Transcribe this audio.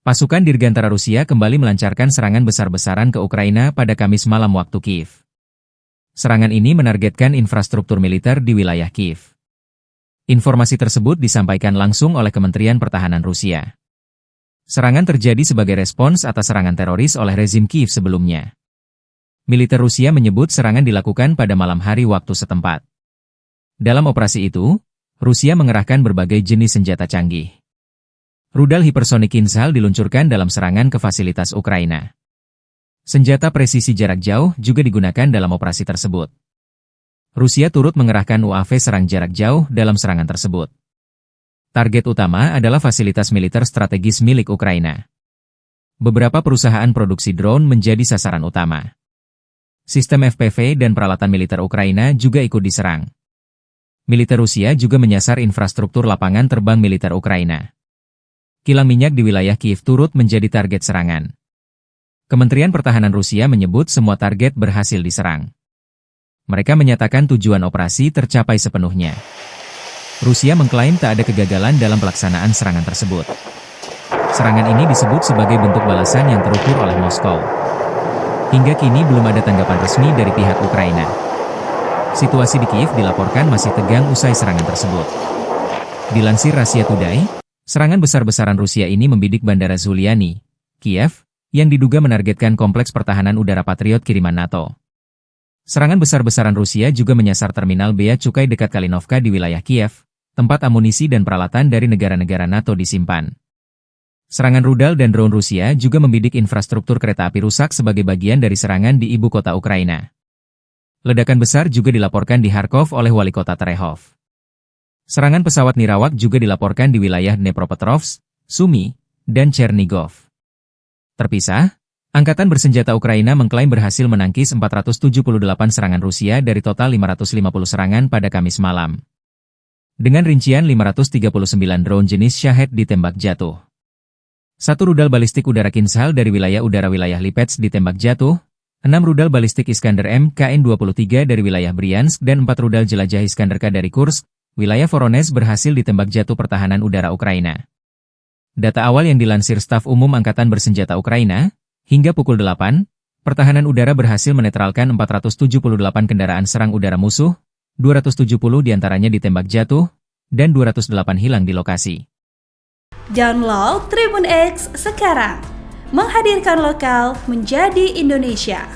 Pasukan Dirgantara Rusia kembali melancarkan serangan besar-besaran ke Ukraina pada Kamis malam waktu Kiev. Serangan ini menargetkan infrastruktur militer di wilayah Kiev. Informasi tersebut disampaikan langsung oleh Kementerian Pertahanan Rusia. Serangan terjadi sebagai respons atas serangan teroris oleh rezim Kiev sebelumnya. Militer Rusia menyebut serangan dilakukan pada malam hari waktu setempat. Dalam operasi itu, Rusia mengerahkan berbagai jenis senjata canggih. Rudal hipersonik Kinzhal diluncurkan dalam serangan ke fasilitas Ukraina. Senjata presisi jarak jauh juga digunakan dalam operasi tersebut. Rusia turut mengerahkan UAV serang jarak jauh dalam serangan tersebut. Target utama adalah fasilitas militer strategis milik Ukraina. Beberapa perusahaan produksi drone menjadi sasaran utama. Sistem FPV dan peralatan militer Ukraina juga ikut diserang. Militer Rusia juga menyasar infrastruktur lapangan terbang militer Ukraina. Kilang minyak di wilayah Kiev turut menjadi target serangan. Kementerian Pertahanan Rusia menyebut semua target berhasil diserang. Mereka menyatakan tujuan operasi tercapai sepenuhnya. Rusia mengklaim tak ada kegagalan dalam pelaksanaan serangan tersebut. Serangan ini disebut sebagai bentuk balasan yang terukur oleh Moskow. Hingga kini belum ada tanggapan resmi dari pihak Ukraina. Situasi di Kiev dilaporkan masih tegang usai serangan tersebut. Dilansir Russia Today, serangan besar-besaran Rusia ini membidik Bandara Zuliani, Kiev, yang diduga menargetkan kompleks pertahanan udara Patriot kiriman NATO. Serangan besar-besaran Rusia juga menyasar terminal bea cukai dekat Kalinovka di wilayah Kiev, tempat amunisi dan peralatan dari negara-negara NATO disimpan. Serangan rudal dan drone Rusia juga membidik infrastruktur kereta api rusak sebagai bagian dari serangan di ibu kota Ukraina. Ledakan besar juga dilaporkan di Kharkov oleh wali kota Terehov. Serangan pesawat nirawak juga dilaporkan di wilayah Dnepropetrovsk, Sumy, dan Chernigov. Terpisah, Angkatan Bersenjata Ukraina mengklaim berhasil menangkis 478 serangan Rusia dari total 550 serangan pada Kamis malam. Dengan rincian 539 drone jenis Shahed ditembak jatuh. 1 rudal balistik udara Kinzhal dari wilayah udara wilayah Lipetsk ditembak jatuh, 6 rudal balistik Iskander M KN-23 dari wilayah Bryansk dan 4 rudal jelajah Iskander K dari Kursk, wilayah Voronezh berhasil ditembak jatuh pertahanan udara Ukraina. Data awal yang dilansir Staf Umum Angkatan Bersenjata Ukraina, hingga pukul 8, pertahanan udara berhasil menetralkan 478 kendaraan serang udara musuh, 270 diantaranya ditembak jatuh, dan 208 hilang di lokasi. Download Tribun X sekarang, menghadirkan lokal menjadi Indonesia.